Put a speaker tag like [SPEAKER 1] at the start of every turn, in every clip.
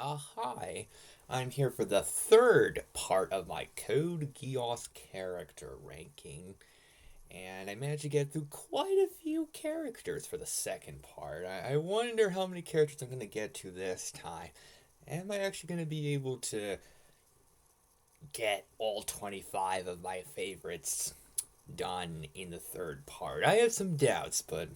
[SPEAKER 1] Hi. I'm here for the third part of my Code Geass character ranking, and I managed to get through quite a few characters for the second part. I wonder how many characters I'm going to get to this time. Am I actually going to be able to get all 25 of my favorites done in the third part? I have some doubts, but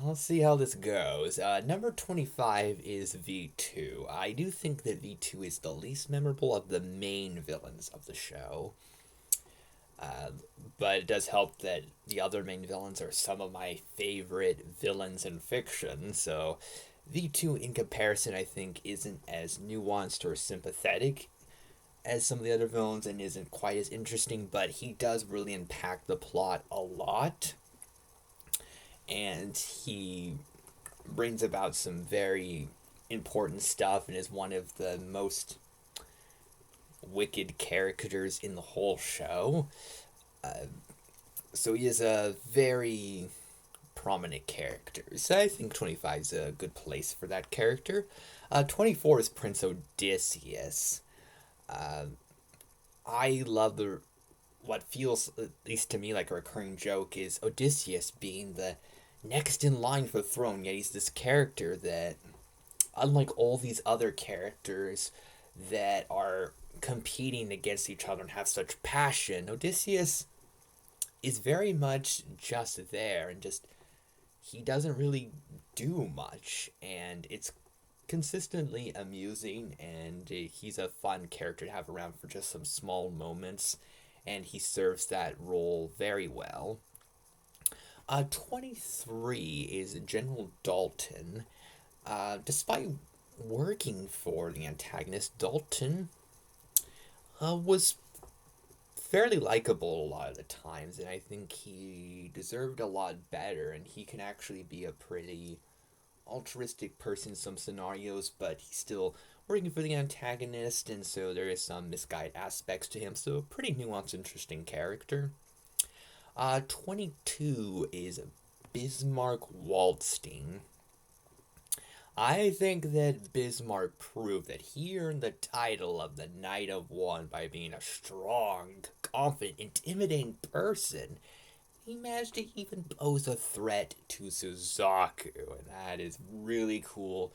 [SPEAKER 1] I'll see how this goes. Number 25 is V2. I do think that V2 is the least memorable of the main villains of the show. Uh, but it does help that the other main villains are some of my favorite villains in fiction, so V2 in comparison I think isn't as nuanced or sympathetic as some of the other villains and isn't quite as interesting, but he does really impact the plot a lot and he brings about some very important stuff and is one of the most wicked characters in the whole show. Uh, so he is a very prominent character. So I think 25 is a good place for that character. 24 is Prince Odysseus. Uh, I love the what feels, at least to me, like a recurring joke is Odysseus being the next in line for the throne. Yet he's this character that, unlike all these other characters that are competing against each other and have such passion, Odysseus is very much just there and just he doesn't really do much, and it's consistently amusing, and he's a fun character to have around for just some small moments, and he serves that role very well. 23 is General Dalton. Despite working for the antagonist, Dalton was fairly likable a lot of the times, and I think he deserved a lot better, and he can actually be a pretty altruistic person in some scenarios, but he's still working for the antagonist, and so there is some misguided aspects to him, so a pretty nuanced, interesting character. 22 is Bismarck Waldstein. I think that Bismarck proved that he earned the title of the Knight of One by being a strong, confident, intimidating person. He managed to even pose a threat to Suzaku, and that is really cool.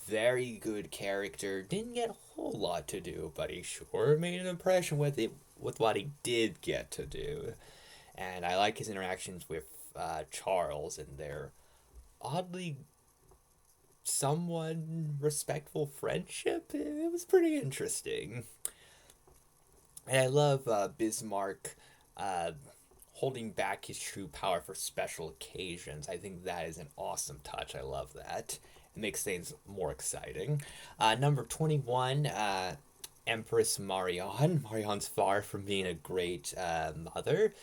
[SPEAKER 1] Very good character. Didn't get a whole lot to do, but he sure made an impression with it with what he did get to do. And I like his interactions with Charles and their oddly somewhat respectful friendship. It was pretty interesting. And I love Bismarck uh, holding back his true power for special occasions. I think that is an awesome touch. I love that. It makes things more exciting. Number 21, Empress Marion. Marion's far from being a great mother,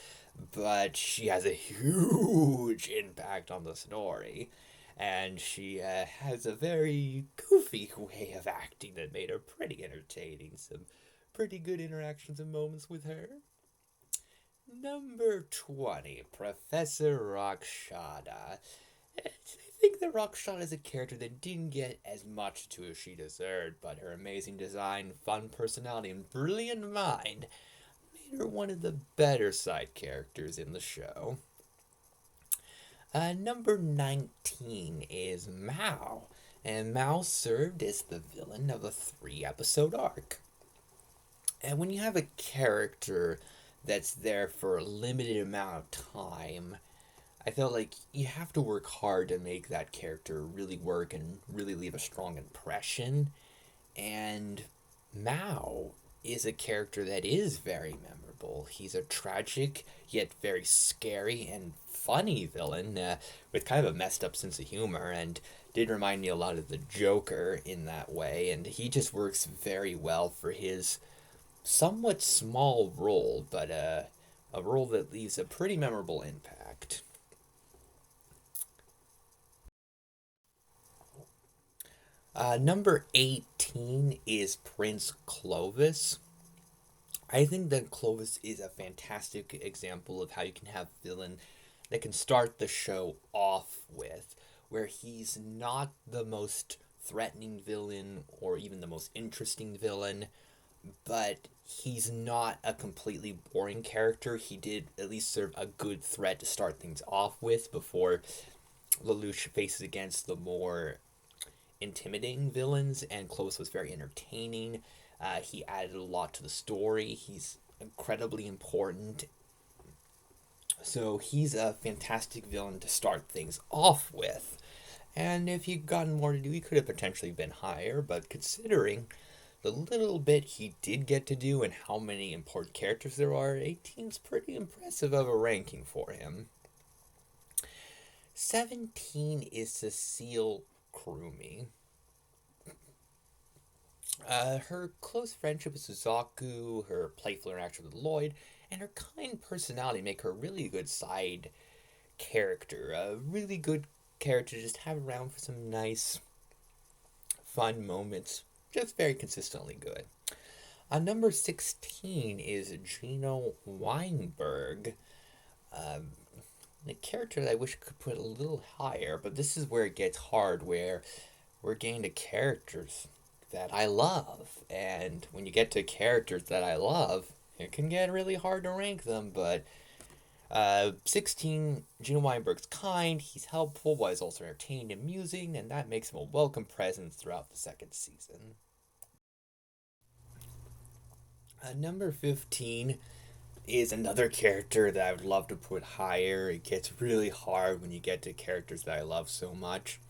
[SPEAKER 1] but she has a huge impact on the story. And she has a very goofy way of acting that made her pretty entertaining. Some pretty good interactions and moments with her. Number 20, Professor Rakshada. I think that Rakshada is a character that didn't get as much to as she deserved, but her amazing design, fun personality, and brilliant mind made her one of the better side characters in the show. Number 19 is Mao, and Mao served as the villain of a 3 episode arc. And when you have a character that's there for a limited amount of time, I felt like you have to work hard to make that character really work and really leave a strong impression. And Mao is a character that is very memorable. He's a tragic yet very scary and funny villain with kind of a messed up sense of humor, and did remind me a lot of the Joker in that way. And he just works very well for his somewhat small role, but a role that leaves a pretty memorable impact. Number 18 is Prince Clovis. I think that Clovis is a fantastic example of how you can have a villain that can start the show off with, where he's not the most threatening villain or even the most interesting villain, but he's not a completely boring character. He did at least serve a good threat to start things off with before Lelouch faces against the more intimidating villains, and Clovis was very entertaining. He added a lot to the story. He's incredibly important. So he's a fantastic villain to start things off with. And if he'd gotten more to do, he could have potentially been higher, but considering the little bit he did get to do and how many important characters there are, 18's pretty impressive of a ranking for him. 17 is Cecile Kurumi. Her close friendship with Suzaku, her playful interaction with Lloyd, and her kind personality make her a really good side character. A really good character to just have around for some nice, fun moments. Just very consistently good. Number 16 is Gino Weinberg. A character that I wish I could put a little higher, but this is where it gets hard, where we're getting to characters that I love. And when you get to characters that I love, it can get really hard to rank them, but 16, Gino Weinberg's kind, he's helpful, but he's also entertaining and amusing, and that makes him a welcome presence throughout the second season. Number 15 is another character that I would love to put higher. It gets really hard when you get to characters that I love so much.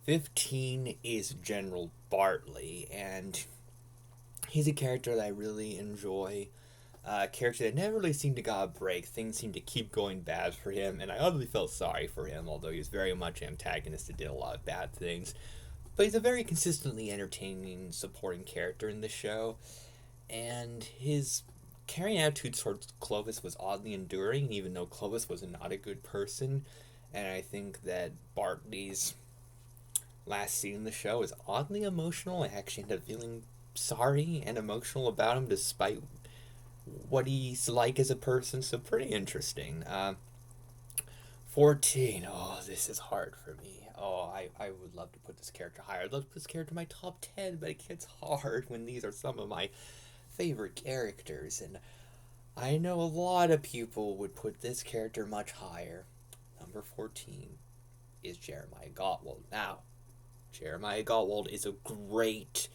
[SPEAKER 1] 15 is General Bartley, and he's a character that I really enjoy. A character that never really seemed to got a break. Things seemed to keep going bad for him, and I utterly felt sorry for him, although he was very much an antagonist and did a lot of bad things. But he's a very consistently entertaining, supporting character in the show, and his carrying attitude towards Clovis was oddly enduring, even though Clovis was not a good person. And I think that Bartley's last scene in the show is oddly emotional. I actually ended up feeling sorry and emotional about him despite what he's like as a person, so pretty interesting. 14, oh, this is hard for me. Oh, I would love to put this character higher. I'd love to put this character in my top 10, but it gets hard when these are some of my favorite characters, and I know a lot of people would put this character much higher. Number 14 is Jeremiah Gottwald. Now, Jeremiah Gottwald is a great,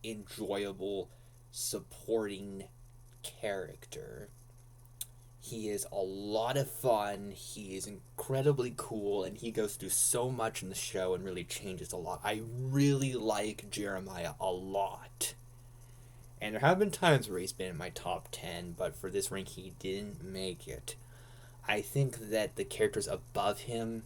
[SPEAKER 1] enjoyable, supporting character. He is a lot of fun, he is incredibly cool, and he goes through so much in the show and really changes a lot. I really like Jeremiah a lot. And there have been times where he's been in my top 10, but for this rank he didn't make it. I think that the characters above him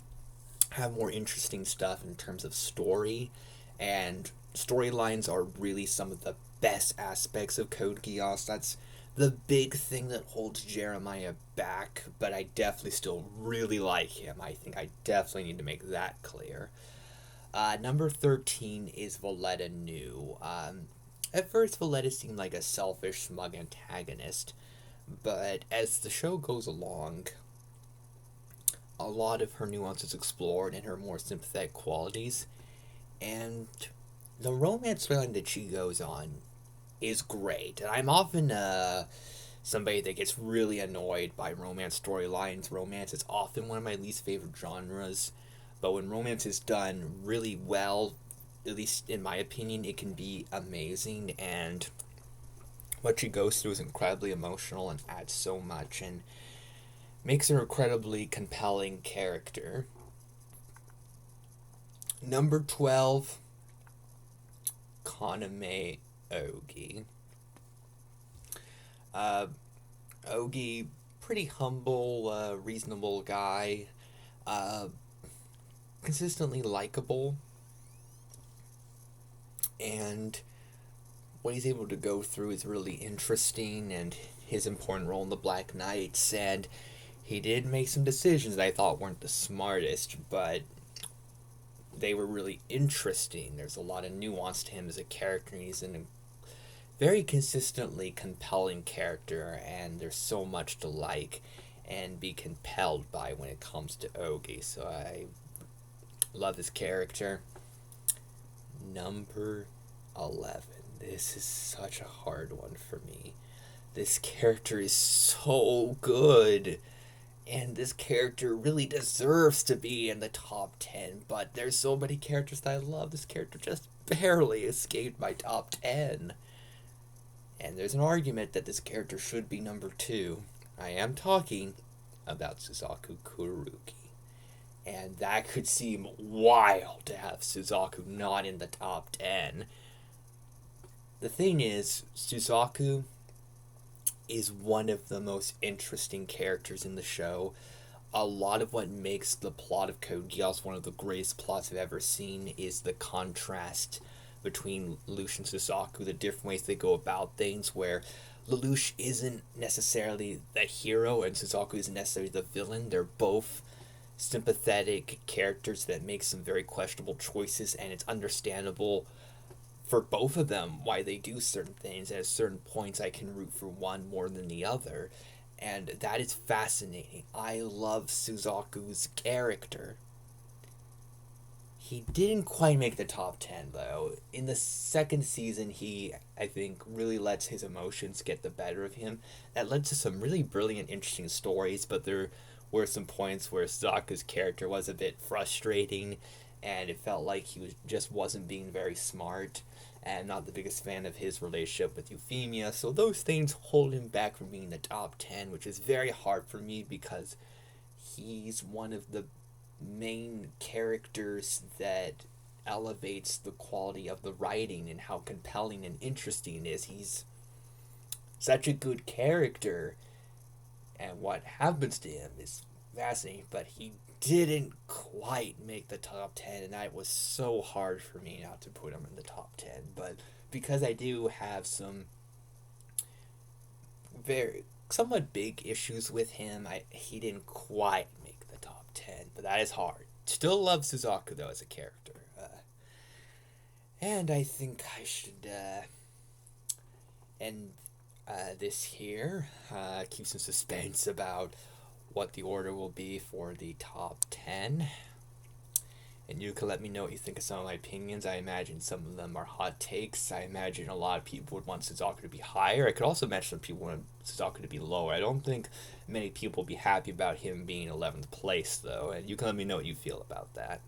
[SPEAKER 1] have more interesting stuff in terms of story, and storylines are really some of the best aspects of Code Geass. That's the big thing that holds Jeremiah back, but I definitely still really like him. I think I definitely need to make that clear. Number 13 is Valletta New. At first, Valletta seemed like a selfish, smug antagonist, but as the show goes along, a lot of her nuance is explored and her more sympathetic qualities, and the romance storyline that she goes on is great. And I'm often somebody that gets really annoyed by romance storylines. Romance is often one of my least favorite genres, but when romance is done really well, at least in my opinion, it can be amazing, and what she goes through is incredibly emotional and adds so much and makes her an incredibly compelling character. Number 12, Kaname Ogi. Ogi, pretty humble, reasonable guy, consistently likable, and what he's able to go through is really interesting, and his important role in the Black Knights, and he did make some decisions that I thought weren't the smartest, but they were really interesting. There's a lot of nuance to him as a character, and he's a very consistently compelling character, and there's so much to like and be compelled by when it comes to Ogi, so I love his character. Number 11. This is such a hard one for me. This character is so good. And this character really deserves to be in the top 10, but there's so many characters that I love. This character just barely escaped my top 10. And there's an argument that this character should be number 2. I am talking about Suzaku Kuruki. And that could seem wild to have Suzaku not in the top 10. The thing is, Suzaku is one of the most interesting characters in the show. A lot of what makes the plot of Code Geass one of the greatest plots I've ever seen is the contrast between Lelouch and Suzaku, the different ways they go about things, where Lelouch isn't necessarily the hero and Suzaku isn't necessarily the villain. They're both sympathetic characters that make some very questionable choices, and it's understandable for both of them why they do certain things. At certain points I can root for one more than the other, and that is fascinating. I love Suzaku's character. He didn't quite make the top 10 though. In the second season he, I think, really lets his emotions get the better of him. That led to some really brilliant, interesting stories, but there were some points where Suzaku's character was a bit frustrating and it felt like just wasn't being very smart, and not the biggest fan of his relationship with Euphemia. So those things hold him back from being in the top 10, which is very hard for me because he's one of the main characters that elevates the quality of the writing and how compelling and interesting it is. He's such a good character, and what happens to him is fascinating, but he didn't quite make the top 10, and that was so hard for me not to put him in the top 10. But because I do have some very somewhat big issues with him, he didn't quite make the top 10, but that is hard. Still love Suzaku though as a character. And I think I should end this here. Keep some suspense about what the order will be for the top 10. And you can let me know what you think of some of my opinions. I imagine some of them are hot takes. I imagine a lot of people would want Suzaku to be higher. I could also imagine some people want Suzaku to be lower. I don't think many people will be happy about him being 11th place, though. And you can let me know what you feel about that.